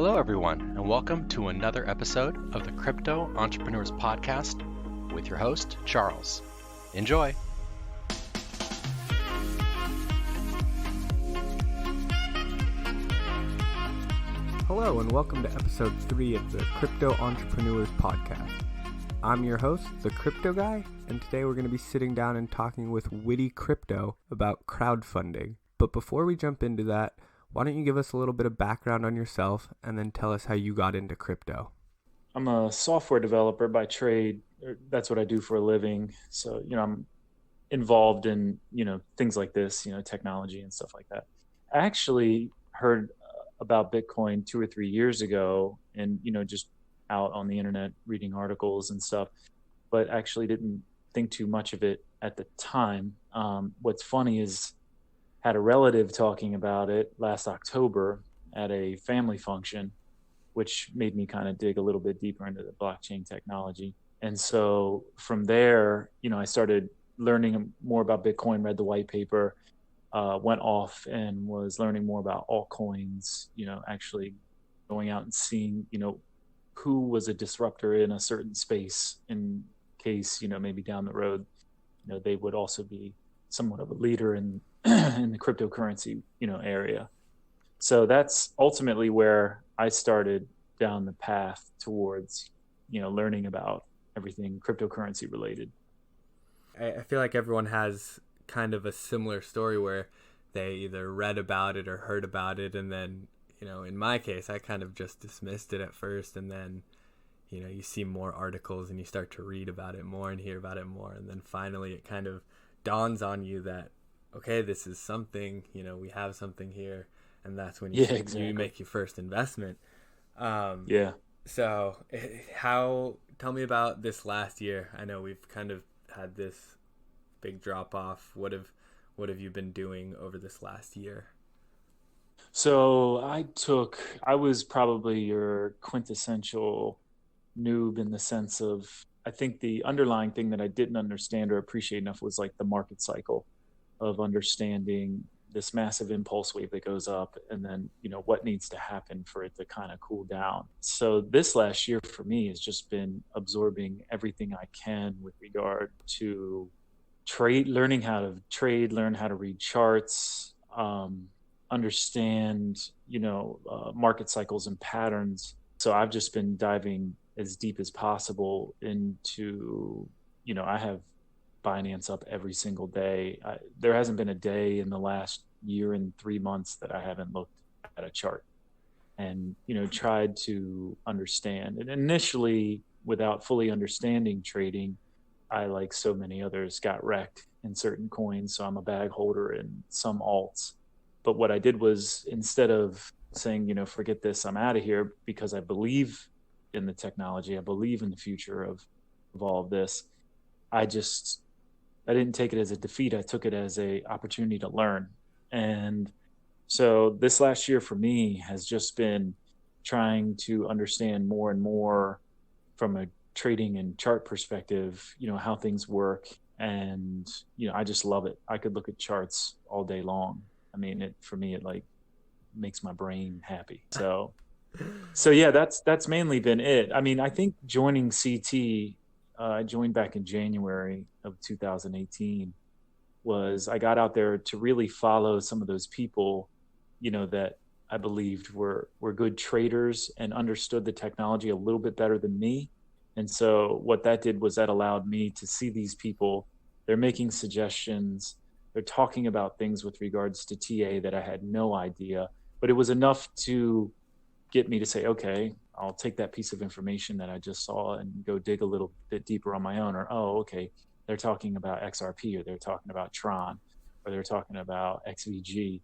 Hello, everyone, and welcome to another episode of the Crypto Entrepreneurs Podcast with your host, Charles. Enjoy. Hello, and welcome to episode 3 of the Crypto Entrepreneurs Podcast. I'm your host, the Crypto Guy, and today we're going to be sitting down and talking with Witty Crypto about crowdfunding. But before we jump into that, why don't you give us a little bit of background on yourself and then tell us how you got into crypto? I'm a software developer by trade. That's what I do for a living. So, I'm involved in, things like this, technology and stuff like that. I actually heard about Bitcoin 2 or 3 years ago and, just out on the internet reading articles and stuff, but actually didn't think too much of it at the time. What's funny is had a relative talking about it last October at a family function, which made me kind of dig a little bit deeper into the blockchain technology. And so from there, I started learning more about Bitcoin, read the white paper, went off and was learning more about altcoins, actually going out and seeing, who was a disruptor in a certain space in case, maybe down the road, they would also be somewhat of a leader in in the cryptocurrency, area. So that's ultimately where I started down the path towards, learning about everything cryptocurrency related. I feel like everyone has kind of a similar story where they either read about it or heard about it. And then, in my case, I kind of just dismissed it at first. And then, you see more articles and you start to read about it more and hear about it more. And then finally it kind of dawns on you that, okay, this is something, we have something here. And that's when you make your first investment. So tell me about this last year. I know we've kind of had this big drop off. What have you been doing over this last year? So I was probably your quintessential noob in the sense of, I think the underlying thing that I didn't understand or appreciate enough was like the market cycle of understanding this massive impulse wave that goes up and then, what needs to happen for it to kind of cool down. So this last year for me has just been absorbing everything I can with regard to trade, learning how to trade, learn how to read charts, understand, market cycles and patterns. So I've just been diving as deep as possible into, I have Binance up every single day. There hasn't been a day in the last year and 3 months that I haven't looked at a chart and, tried to understand. And initially, without fully understanding trading, I, like so many others, got wrecked in certain coins. So I'm a bag holder in some alts. But what I did was, instead of saying, forget this, I'm out of here, because I believe in the technology, I believe in the future of all of this, I didn't take it as a defeat. I took it as a opportunity to learn. And so this last year for me has just been trying to understand more and more from a trading and chart perspective, how things work. And, I just love it. I could look at charts all day long. I mean, for me, it like makes my brain happy. So yeah, that's mainly been it. I mean, I think joining CT, I joined back in January of 2018, was I got out there to really follow some of those people, that I believed were good traders and understood the technology a little bit better than me. And so what that did was that allowed me to see these people. They're making suggestions. They're talking about things with regards to TA that I had no idea, but it was enough to get me to say, okay, I'll take that piece of information that I just saw and go dig a little bit deeper on my own. Or, okay, they're talking about XRP, or they're talking about Tron, or they're talking about XVG.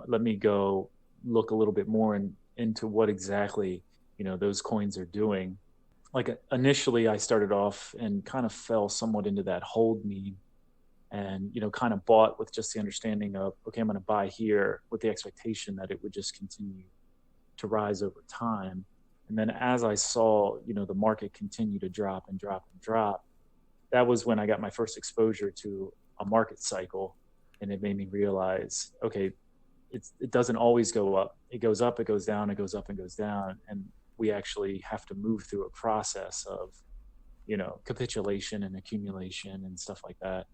Let me go look a little bit more into what exactly, those coins are doing. Like initially I started off and kind of fell somewhat into that hold meme and, kind of bought with just the understanding of, okay, I'm going to buy here with the expectation that it would just continue to rise over time. And then as I saw, the market continue to drop and drop and drop, that was when I got my first exposure to a market cycle. And it made me realize, okay, it doesn't always go up. It goes up, it goes down, it goes up and goes down. And we actually have to move through a process of, capitulation and accumulation and stuff like that.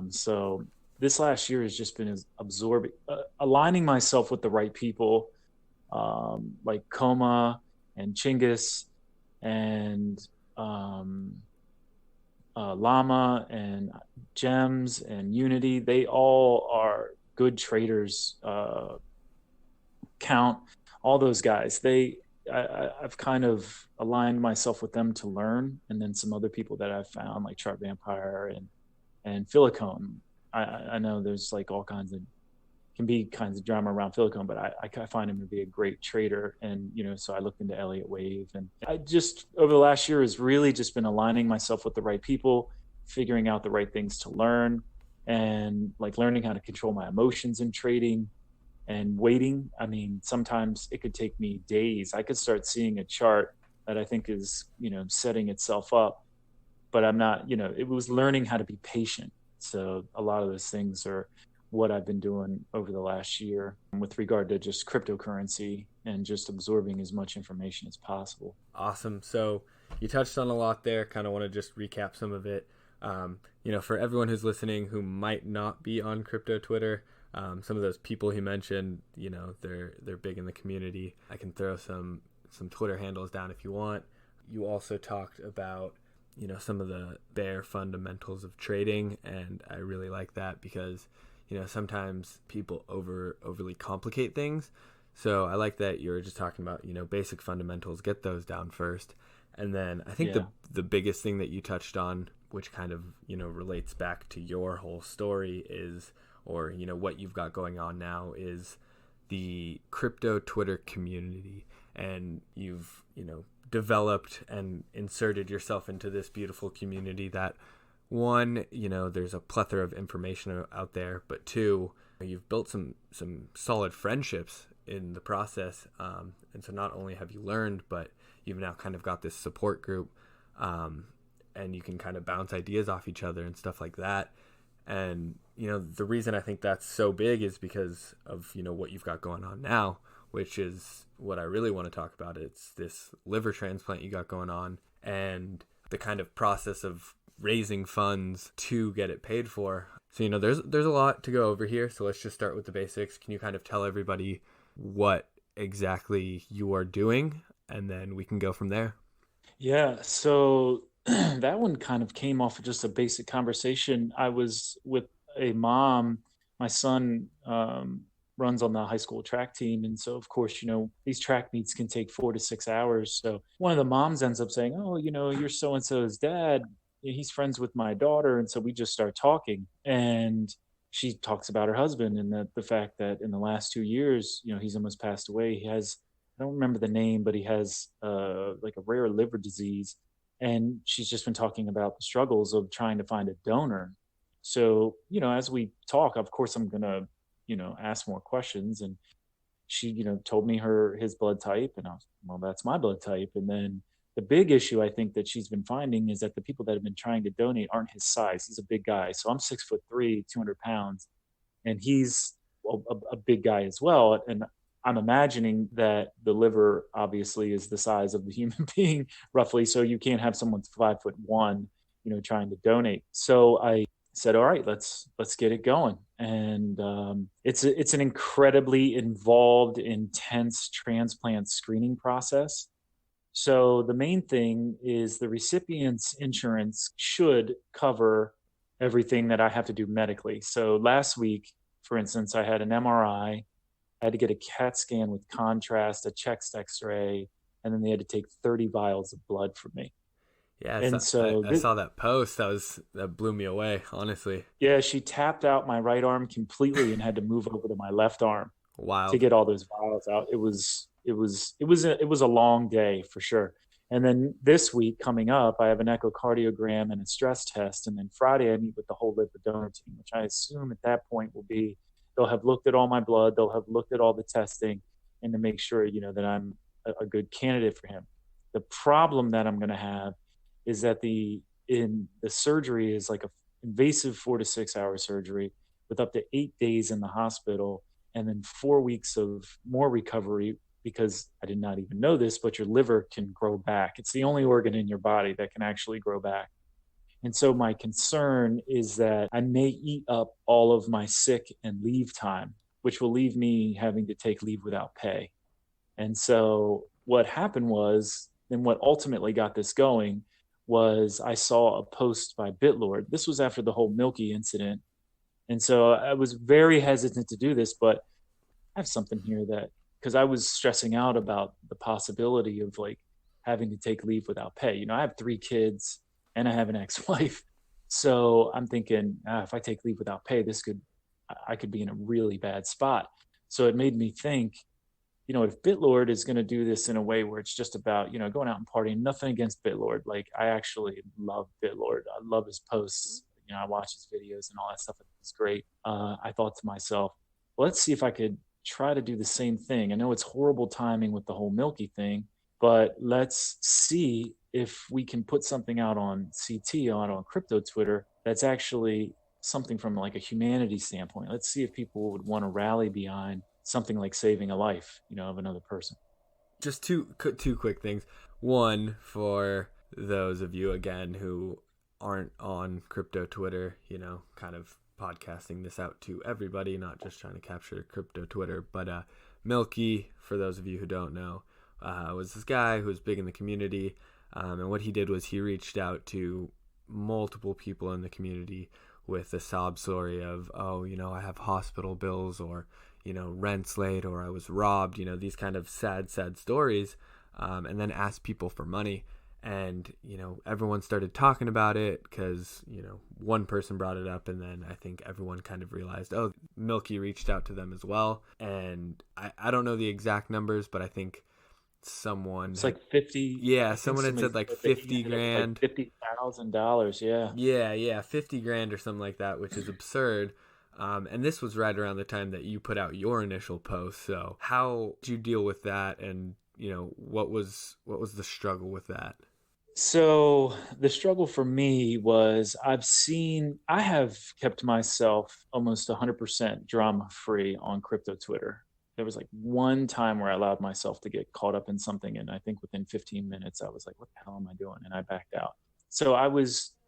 So this last year has just been absorbing, aligning myself with the right people, like Koma and Chinggis and Llama and Gems and Unity. They all are good traders. Count, all those guys. I've kind of aligned myself with them to learn, and then some other people that I've found like Chart Vampire and Filicone. I know there's like all kinds of drama around Filicone, but I find him to be a great trader. And, so I looked into Elliott Wave, and I just, over the last year, has really just been aligning myself with the right people, figuring out the right things to learn, and like learning how to control my emotions in trading and waiting. I mean, sometimes it could take me days. I could start seeing a chart that I think is, setting itself up, but I'm not, it was learning how to be patient. So a lot of those things are what I've been doing over the last year with regard to just cryptocurrency and just absorbing as much information as possible. Awesome. So you touched on a lot there. Kind of want to just recap some of it. For everyone who's listening who might not be on crypto Twitter, some of those people he mentioned, they're big in the community. I can throw some Twitter handles down if you want. You also talked about, some of the bare fundamentals of trading, and I really like that because, sometimes people overly complicate things. So I like that you're just talking about, basic fundamentals, get those down first. And then I think the biggest thing that you touched on, which kind of, relates back to your whole story is, or, what you've got going on now, is the crypto Twitter community. And you've, developed and inserted yourself into this beautiful community that, one, there's a plethora of information out there, but two, you've built some solid friendships in the process. And so not only have you learned, but you've now kind of got this support group, and you can kind of bounce ideas off each other and stuff like that. And, the reason I think that's so big is because of, what you've got going on now, which is what I really want to talk about. It's this liver transplant you got going on, and the kind of process of raising funds to get it paid for. So, there's a lot to go over here. So let's just start with the basics. Can you kind of tell everybody what exactly you are doing, and then we can go from there? Yeah. So that one kind of came off of just a basic conversation. I was with a mom. My son runs on the high school track team. And so, of course, these track meets can take 4 to 6 hours. So one of the moms ends up saying, oh, you're so-and-so's dad. He's friends with my daughter. And so we just start talking. And she talks about her husband and the fact that in the last 2 years, he's almost passed away. He has, I don't remember the name, but he has like a rare liver disease. And she's just been talking about the struggles of trying to find a donor. So, as we talk, of course, I'm going to, ask more questions. And she, told me his blood type, and I was, well, that's my blood type. And then the big issue I think that she's been finding is that the people that have been trying to donate aren't his size. He's a big guy. So I'm 6'3", 200 pounds, and he's a big guy as well. And I'm imagining that the liver obviously is the size of the human being roughly. So you can't have someone 5'1", trying to donate. So I said, all right, let's get it going. And it's an incredibly involved, intense transplant screening process. So the main thing is the recipient's insurance should cover everything that I have to do medically. So last week, for instance, I had an MRI. I had to get a CAT scan with contrast, a chest X-ray, and then they had to take 30 vials of blood from me. Yeah, and so I saw that post. That blew me away, honestly. Yeah, she tapped out my right arm completely and had to move over to my left arm. Wow. To get all those vials out. It was a long day for sure. And then this week coming up, I have an echocardiogram and a stress test. And then Friday I meet with the whole liver donor team, which I assume at that point will be, they'll have looked at all my blood, they'll have looked at all the testing, and to make sure, that I'm a good candidate for him. The problem that I'm going to have is that the surgery is like a invasive 4 to 6 hour surgery with up to 8 days in the hospital. and then 4 weeks of more recovery, because I did not even know this, but your liver can grow back. It's the only organ in your body that can actually grow back. And so my concern is that I may eat up all of my sick and leave time, which will leave me having to take leave without pay. And so what happened was, and what ultimately got this going, was I saw a post by BitLord. This was after the whole Milky incident. And so I was very hesitant to do this, but I have something here that, because I was stressing out about the possibility of like having to take leave without pay. You know, I have 3 kids and I have an ex-wife. So I'm thinking, if I take leave without pay, I could be in a really bad spot. So it made me think, you know, if BitLord is going to do this in a way where it's just about, you know, going out and partying, nothing against BitLord. Like, I actually love BitLord. I love his posts. You know, I watch his videos and all that stuff. It's great. I thought to myself, well, let's see if I could try to do the same thing. I know it's horrible timing with the whole Milky thing, but let's see if we can put something out on CT, on crypto Twitter, that's actually something from like a humanity standpoint. Let's see if people would want to rally behind something like saving a life, you know, of another person. Just two quick things. One, for those of you again who aren't on crypto Twitter, you know, kind of podcasting this out to everybody, not just trying to capture crypto Twitter, but Milky, for those of you who don't know, was this guy who was big in the community, and what he did was he reached out to multiple people in the community with a sob story of, oh, you know, I have hospital bills, or, you know, rent's late, or I was robbed, you know, these kind of sad stories, and then asked people for money. And, you know, everyone started talking about it because, you know, one person brought it up, and then I think everyone kind of realized, oh, Milky reached out to them as well. And I don't know the exact numbers, but I think someone, it's like 50. Yeah, someone had said like 50 grand. Like $50,000, yeah. Yeah, 50 grand or something like that, which is absurd. And this was right around the time that you put out your initial post. So how did you deal with that? And, you know, what was the struggle with that? So the struggle for me was, I have kept myself almost 100% drama free on crypto Twitter. There was like one time where I allowed myself to get caught up in something, and I think within 15 minutes I was like, what the hell am I doing? And I backed out. So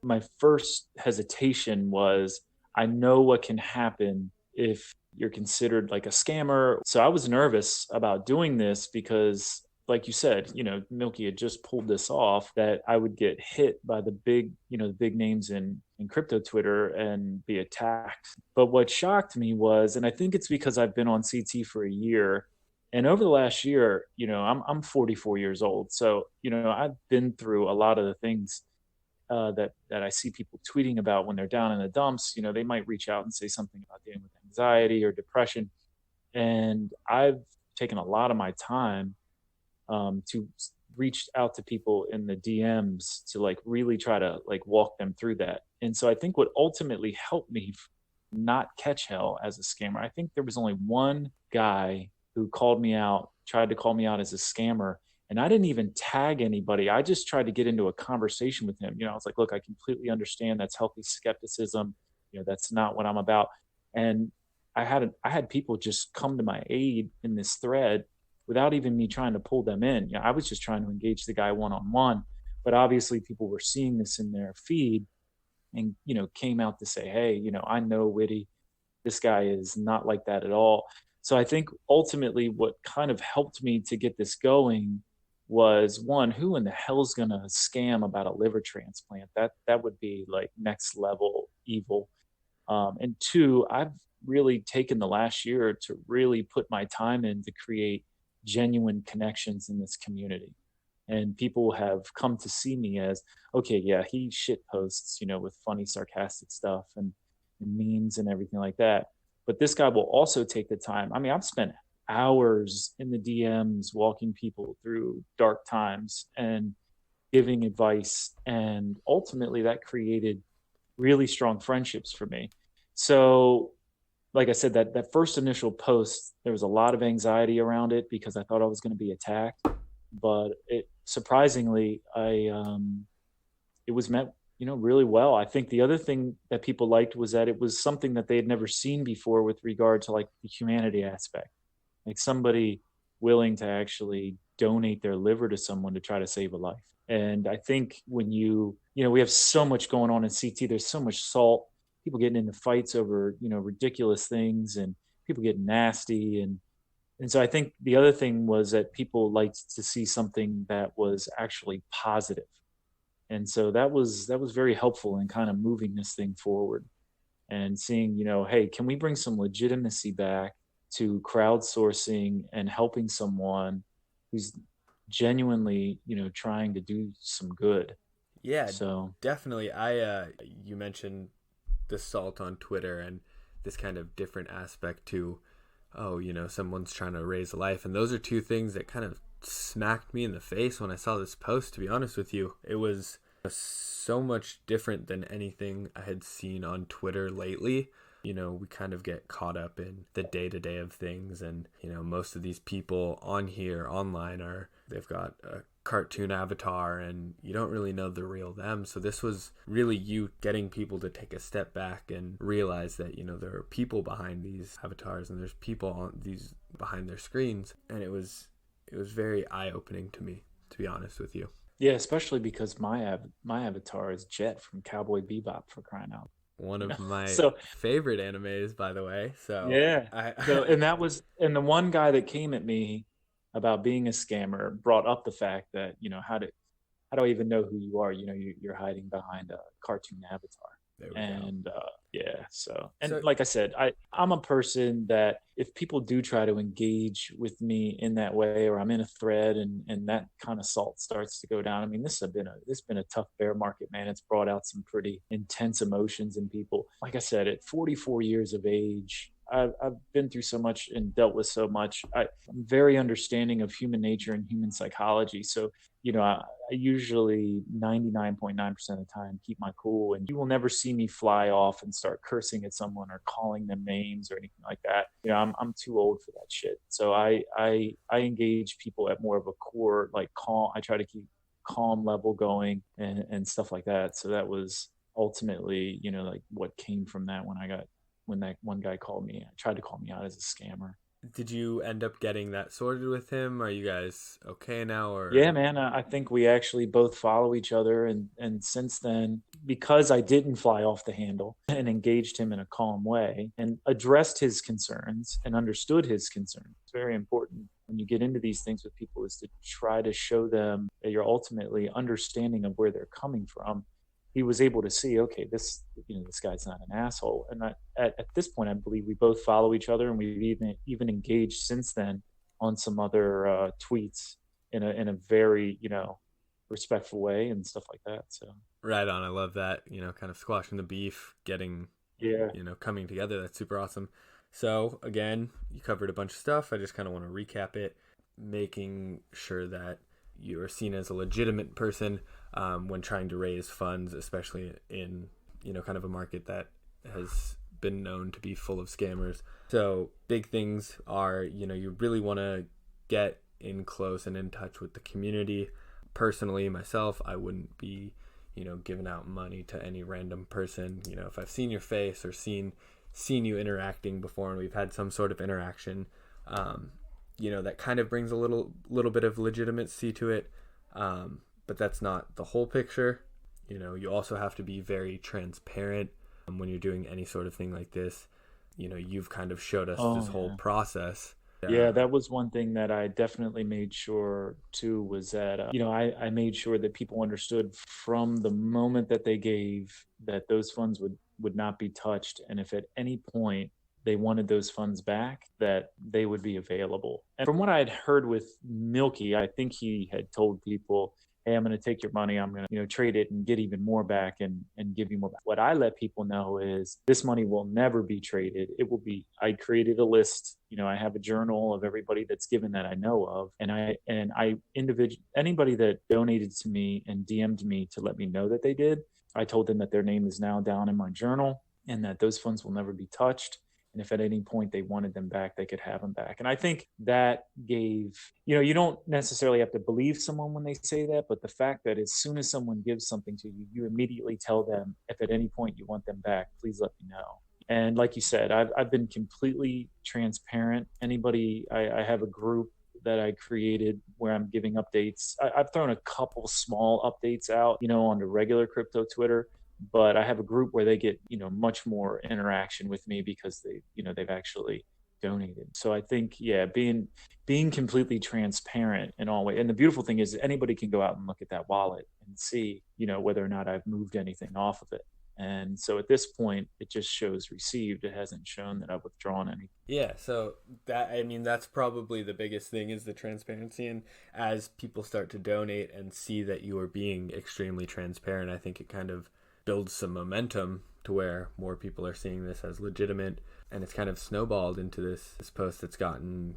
my first hesitation was, I know what can happen if you're considered like a scammer. So I was nervous about doing this because, like you said, you know, Milky had just pulled this off, that I would get hit by the big names in crypto Twitter and be attacked. But what shocked me was, and I think it's because I've been on CT for a year, and over the last year, you know, I'm 44 years old. So, you know, I've been through a lot of the things that I see people tweeting about when they're down in the dumps. You know, they might reach out and say something about dealing with anxiety or depression. And I've taken a lot of my time to reach out to people in the DMs to like really try to like walk them through that. And so I think what ultimately helped me not catch hell as a scammer, I think there was only one guy who tried to call me out as a scammer. And I didn't even tag anybody. I just tried to get into a conversation with him. You know, I was like, look, I completely understand that's healthy skepticism. You know, that's not what I'm about. And I had people just come to my aid in this thread without even me trying to pull them in. You know, I was just trying to engage the guy one-on-one, but obviously people were seeing this in their feed and, you know, came out to say, hey, you know, I know Witty, this guy is not like that at all. So I think ultimately what kind of helped me to get this going was, one, who in the hell's going to scam about a liver transplant? That would be like next level evil. And two, I've really taken the last year to really put my time in to create genuine connections in this community. And people have come to see me as, okay, yeah, he shit posts, you know, with funny, sarcastic stuff and memes and everything like that. But this guy will also take the time. I mean, I've spent hours in the DMs walking people through dark times and giving advice. And ultimately that created really strong friendships for me. So like I said, that first initial post, there was a lot of anxiety around it because I thought I was going to be attacked. But surprisingly, it was met, really well. I think the other thing that people liked was that it was something that they had never seen before with regard to like the humanity aspect, like somebody willing to actually donate their liver to someone to try to save a life. And I think when we have so much going on in CT, there's so much salt, people getting into fights over, ridiculous things, and people getting nasty. And so I think the other thing was that people liked to see something that was actually positive. And so that was very helpful in kind of moving this thing forward and seeing, hey, can we bring some legitimacy back to crowdsourcing and helping someone who's genuinely, trying to do some good. Yeah, So definitely. You mentioned the salt on Twitter and this kind of different aspect to, someone's trying to raise a life. And those are two things that kind of smacked me in the face when I saw this post, to be honest with you. It was so much different than anything I had seen on Twitter lately. We kind of get caught up in the day-to-day of things, and most of these people on here online they've got a cartoon avatar, and you don't really know the real them. So this was really you getting people to take a step back and realize that there are people behind these avatars, and there's people on these behind their screens, and it was very eye-opening to me, to be honest with you. yeah, especially because my avatar is Jet from Cowboy Bebop, for crying out. One of my So favorite animes, by the way. So yeah. So and the one guy that came at me about being a scammer brought up the fact that, how do I even know who you are? You're hiding behind a cartoon avatar. There we And go. yeah, so and So- like I said, I'm a person that if people do try to engage with me in that way, or I'm in a thread and that kind of salt starts to go down. I mean, this has been a tough bear market, man. It's brought out some pretty intense emotions in people. Like I said, at 44 years of age, I've been through so much and dealt with so much. I'm very understanding of human nature and human psychology. So, I usually 99.9% of the time keep my cool, and you will never see me fly off and start cursing at someone or calling them names or anything like that. I'm too old for that shit. So I engage people at more of a core, like calm. I try to keep calm level going and stuff like that. So that was ultimately, like what came from that when that one guy tried to call me out as a scammer. Did you end up getting that sorted with him? Are you guys okay now? Or Yeah, man, I think we actually both follow each other. And since then, because I didn't fly off the handle and engaged him in a calm way and addressed his concerns and understood his concerns, it's very important when you get into these things with people is to try to show them that you're ultimately understanding of where they're coming from. He was able to see, okay, this guy's not an asshole. And at this point, I believe we both follow each other, and we've even engaged since then on some other tweets in a very respectful way and stuff like that. So right on. I love that. Kind of squashing the beef, getting coming together. That's super awesome. So again, you covered a bunch of stuff. I just kind of want to recap it, making sure that you are seen as a legitimate person when trying to raise funds, especially in kind of a market that has been known to be full of scammers. So big things are you really want to get in close and in touch with the community. Personally, myself, I wouldn't be giving out money to any random person. If I've seen your face or seen you interacting before, and we've had some sort of interaction, that kind of brings a little bit of legitimacy to it. But that's not the whole picture. You also have to be very transparent when you're doing any sort of thing like this. You've kind of showed us this whole process. Yeah, that was one thing that I definitely made sure too, was that, I made sure that people understood from the moment that they gave that those funds would not be touched. And if at any point they wanted those funds back, that they would be available. And from what I had heard with Milky, I think he had told people, hey, I'm going to take your money. I'm going to, trade it and get even more back and give you more back. What I let people know is this money will never be traded. It will be, I created a list. I have a journal of everybody that's given that I know of. And anybody that donated to me and DM'd me to let me know that they did, I told them that their name is now down in my journal and that those funds will never be touched. And if at any point they wanted them back, they could have them back. And I think that gave, you don't necessarily have to believe someone when they say that, but the fact that as soon as someone gives something to you, you immediately tell them, if at any point you want them back, please let me know. And like you said, I've been completely transparent. I have a group that I created where I'm giving updates. I've thrown a couple small updates out, on the regular crypto Twitter, but I have a group where they get, much more interaction with me because they've actually donated. So I think, yeah, being completely transparent in all ways. And the beautiful thing is anybody can go out and look at that wallet and see, whether or not I've moved anything off of it. And so at this point, it just shows received. It hasn't shown that I've withdrawn any. Yeah, so that's probably the biggest thing is the transparency. And as people start to donate and see that you are being extremely transparent, I think it kind of builds some momentum to where more people are seeing this as legitimate. And it's kind of snowballed into this post that's gotten,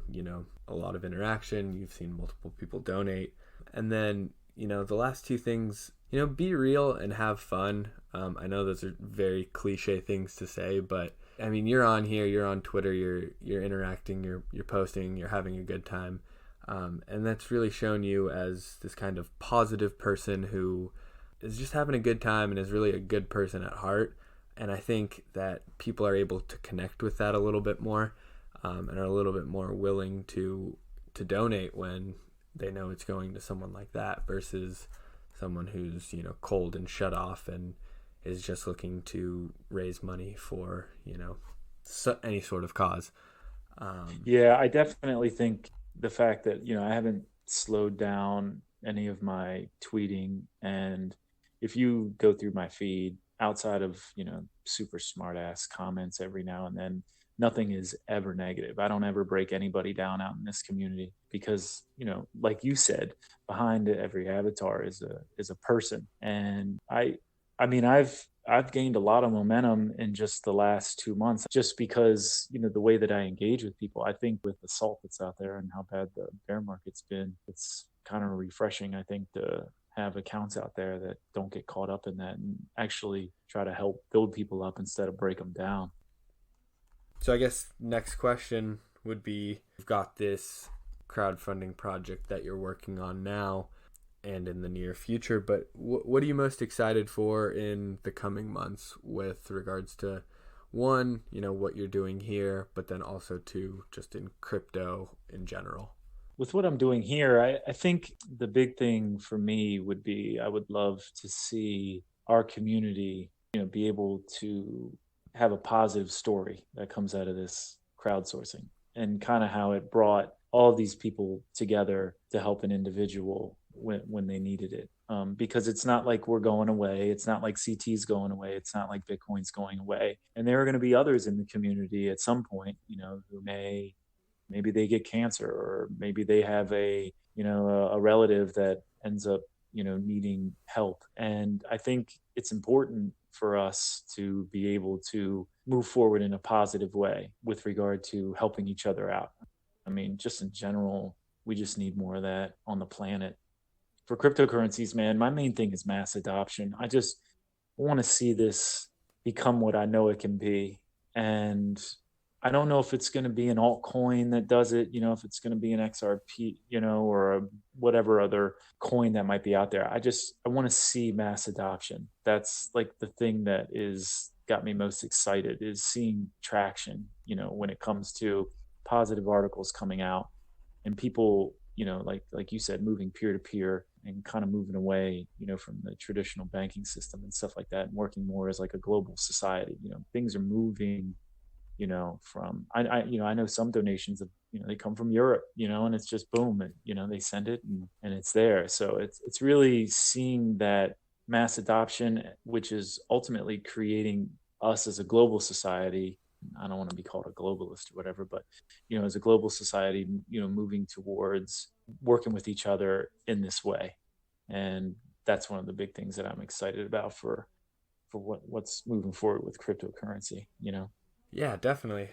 a lot of interaction. You've seen multiple people donate. And then, the last two things, be real and have fun. I know those are very cliche things to say, but I mean, you're on here, you're on Twitter, you're interacting, you're posting, you're having a good time. And that's really shown you as this kind of positive person who is just having a good time and is really a good person at heart. And I think that people are able to connect with that a little bit more, and are a little bit more willing to donate when they know it's going to someone like that versus someone who's, cold and shut off and is just looking to raise money for, any sort of cause. Yeah, I definitely think the fact that, I haven't slowed down any of my tweeting. And if you go through my feed outside of, super smart ass comments every now and then, nothing is ever negative. I don't ever break anybody down out in this community because, like you said, behind every avatar is a person. And I've gained a lot of momentum in just the last 2 months, just because, the way that I engage with people. I think with the salt that's out there and how bad the bear market's been, it's kind of refreshing, I think, to have accounts out there that don't get caught up in that and actually try to help build people up instead of break them down. So I guess next question would be, you've got this crowdfunding project that you're working on now and in the near future, but what are you most excited for in the coming months with regards to, one, what you're doing here, but then also two, just in crypto in general? With what I'm doing here, I think the big thing for me would be, I would love to see our community, be able to have a positive story that comes out of this crowdsourcing, and kind of how it brought all of these people together to help an individual when they needed it. Because it's not like we're going away. It's not like CT's going away. It's not like Bitcoin's going away. And there are going to be others in the community at some point, who maybe they get cancer, or maybe they have a relative that ends up, needing help. And I think it's important for us to be able to move forward in a positive way with regard to helping each other out. I mean, just in general, we just need more of that on the planet. For cryptocurrencies, man, my main thing is mass adoption. I just want to see this become what I know it can be. And I don't know if it's going to be an altcoin that does it, if it's going to be an XRP, or whatever other coin that might be out there. I want to see mass adoption. That's like the thing that is got me most excited, is seeing traction, when it comes to positive articles coming out and people, like you said, moving peer to peer and kind of moving away, from the traditional banking system and stuff like that, and working more as like a global society. Things are moving, from I know some donations of, they come from Europe, and it's just boom, and they send it and it's there. So it's really seeing that mass adoption, which is ultimately creating us as a global society. I don't want to be called a globalist or whatever, but as a global society, moving towards working with each other in this way. And that's one of the big things that I'm excited about for what's moving forward with cryptocurrency. Yeah, definitely.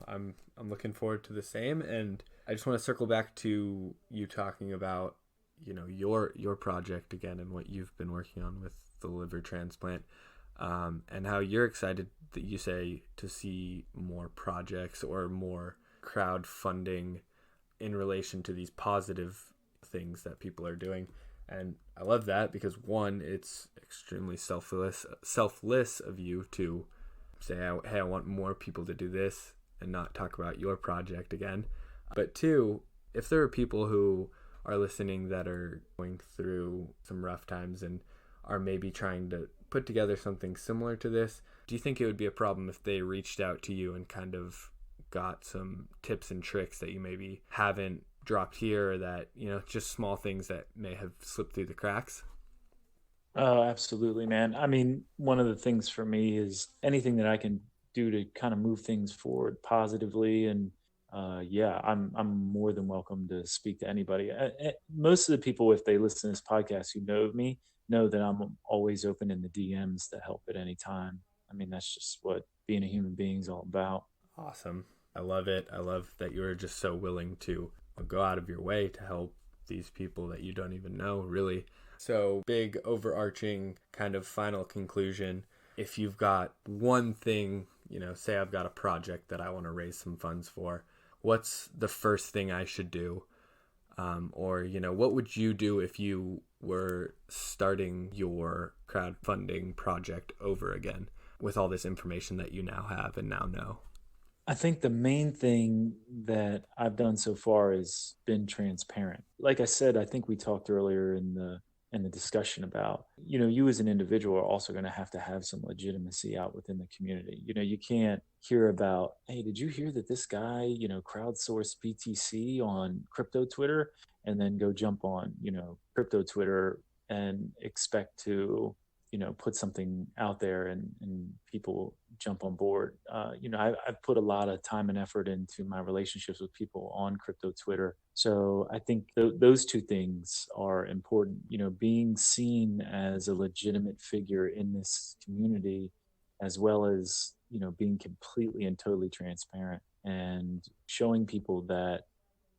I'm looking forward to the same. And I just want to circle back to you talking about, your project again and what you've been working on with the liver transplant. and how you're excited that you say to see more projects or more crowdfunding in relation to these positive things that people are doing. And I love that because one, it's extremely selfless of you to say, hey, I want more people to do this and not talk about your project again. But two, if there are people who are listening that are going through some rough times and are maybe trying to put together something similar to this, do you think it would be a problem if they reached out to you and kind of got some tips and tricks that you maybe haven't dropped here, or that, just small things that may have slipped through the cracks? Oh, absolutely, man. I mean, one of the things for me is anything that I can do to kind of move things forward positively. And yeah, I'm more than welcome to speak to anybody. Most of the people, if they listen to this podcast who know of me, know that I'm always open in the DMs to help at any time. I mean, that's just what being a human being is all about. Awesome. I love it. I love that you're just so willing to go out of your way to help these people that you don't even know, really. So, big overarching kind of final conclusion. If you've got one thing, say I've got a project that I want to raise some funds for, what's the first thing I should do? Or, what would you do if you were starting your crowdfunding project over again with all this information that you now have and now know? I think the main thing that I've done so far has been transparent. Like I said, I think we talked earlier in the discussion about, you as an individual are also going to have some legitimacy out within the community. You can't hear about, hey, did you hear that this guy, crowdsourced BTC on crypto Twitter, and then go jump on, crypto Twitter and expect to, put something out there and people jump on board. I've put a lot of time and effort into my relationships with people on crypto Twitter. So I think those two things are important, being seen as a legitimate figure in this community, as well as, being completely and totally transparent and showing people that,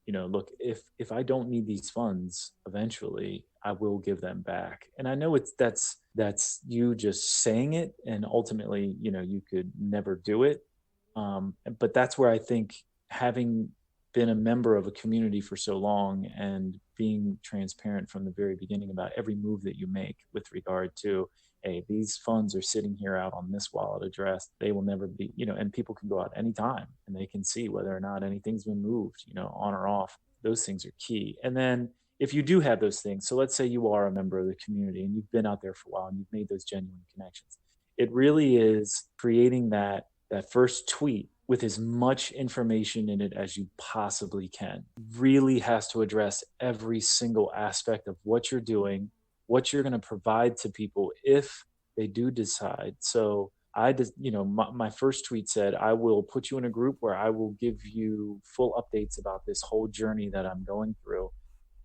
look, if I don't need these funds eventually, I will give them back. And I know that's you just saying it, and ultimately, you could never do it. But that's where I think, having been a member of a community for so long and being transparent from the very beginning about every move that you make with regard to, hey, these funds are sitting here out on this wallet address. They will never be, and people can go out anytime and they can see whether or not anything's been moved, on or off. Those things are key. And then if you do have those things, so let's say you are a member of the community and you've been out there for a while and you've made those genuine connections, it really is creating that first tweet with as much information in it as you possibly can. Really has to address every single aspect of what you're doing, what you're going to provide to people if they do decide. So my first tweet said, I will put you in a group where I will give you full updates about this whole journey that I'm going through.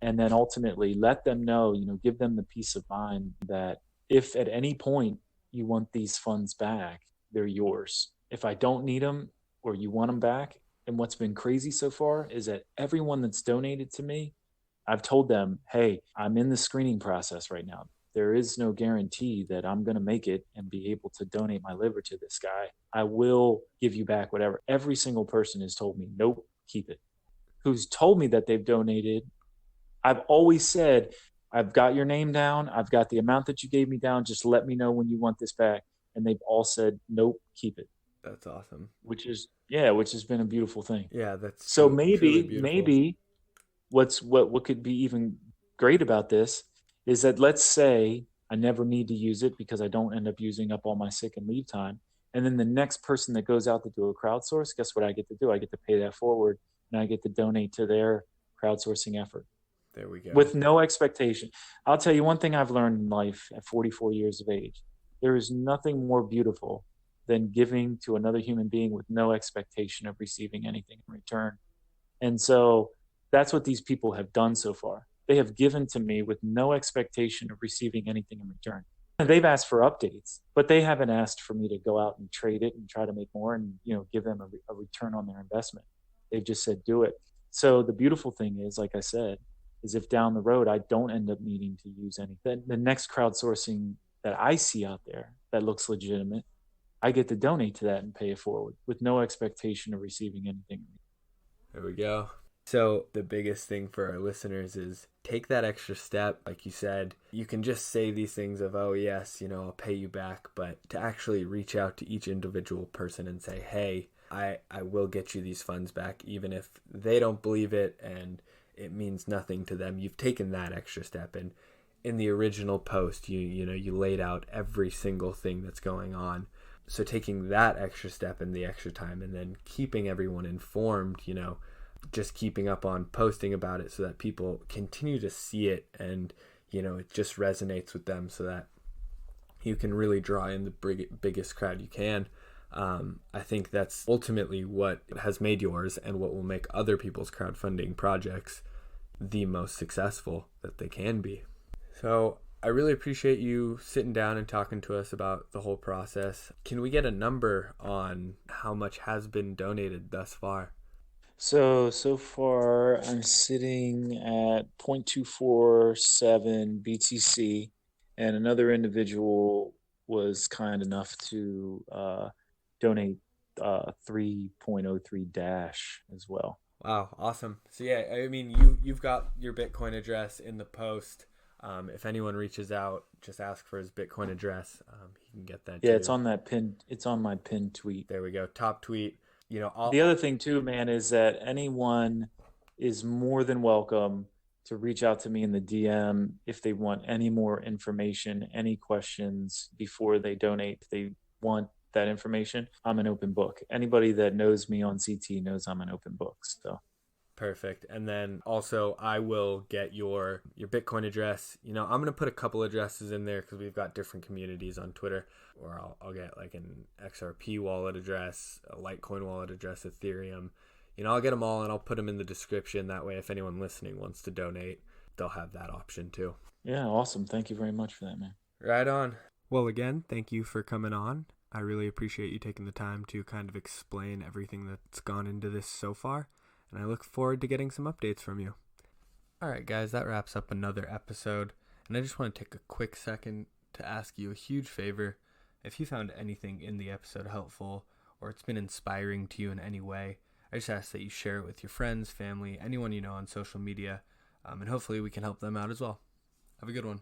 And then ultimately let them know, give them the peace of mind that if at any point you want these funds back, they're yours. If I don't need them or you want them back. And what's been crazy so far is that everyone that's donated to me, I've told them, hey, I'm in the screening process right now. There is no guarantee that I'm going to make it and be able to donate my liver to this guy. I will give you back whatever. Every single person has told me, nope, keep it. Who's told me that they've donated, I've always said, I've got your name down. I've got the amount that you gave me down. Just let me know when you want this back. And they've all said, nope, keep it. That's awesome. Which has been a beautiful thing. Yeah, that's so maybe what could be even great about this is that, let's say I never need to use it because I don't end up using up all my sick and leave time. And then the next person that goes out to do a crowdsource, guess what I get to do? I get to pay that forward and I get to donate to their crowdsourcing effort. There we go. With no expectation. I'll tell you one thing I've learned in life at 44 years of age. There is nothing more beautiful than giving to another human being with no expectation of receiving anything in return. And so that's what these people have done so far. They have given to me with no expectation of receiving anything in return. And they've asked for updates, but they haven't asked for me to go out and trade it and try to make more and, give them a return on their investment. They've just said, do it. So the beautiful thing is, like I said, is if down the road I don't end up needing to use anything, the next crowdsourcing that I see out there, that looks legitimate, I get to donate to that and pay it forward with no expectation of receiving anything. There we go. So the biggest thing for our listeners is take that extra step. Like you said, you can just say these things of, oh yes, I'll pay you back, but to actually reach out to each individual person and say, hey, I will get you these funds back, even if they don't believe it and it means nothing to them. You've taken that extra step. And in the original post, you laid out every single thing that's going on. So taking that extra step and the extra time, and then keeping everyone informed, just keeping up on posting about it so that people continue to see it and, it just resonates with them so that you can really draw in the biggest crowd you can. I think that's ultimately what has made yours and what will make other people's crowdfunding projects the most successful that they can be. So I really appreciate you sitting down and talking to us about the whole process. Can we get a number on how much has been donated thus far? So far I'm sitting at 0.247 BTC, and another individual was kind enough to donate 3.03 Dash as well. Wow, awesome. So yeah, I mean, you've got your Bitcoin address in the post. If anyone reaches out, just ask for his Bitcoin address. He can get that. Yeah, too. it's on that pin. It's on my pinned tweet. There we go. Top tweet. The other thing too, man, is that anyone is more than welcome to reach out to me in the DM if they want any more information, any questions before they donate. If they want that information, I'm an open book. Anybody that knows me on CT knows I'm an open book. So perfect. And then also I will get your Bitcoin address. I'm going to put a couple addresses in there because we've got different communities on Twitter, or I'll get like an XRP wallet address, a Litecoin wallet address, Ethereum. I'll get them all and I'll put them in the description. That way, if anyone listening wants to donate, they'll have that option too. Yeah, awesome. Thank you very much for that, man. Right on. Well, again, thank you for coming on. I really appreciate you taking the time to kind of explain everything that's gone into this so far. And I look forward to getting some updates from you. All right, guys, that wraps up another episode. And I just want to take a quick second to ask you a huge favor. If you found anything in the episode helpful, or it's been inspiring to you in any way, I just ask that you share it with your friends, family, anyone you know on social media, and hopefully we can help them out as well. Have a good one.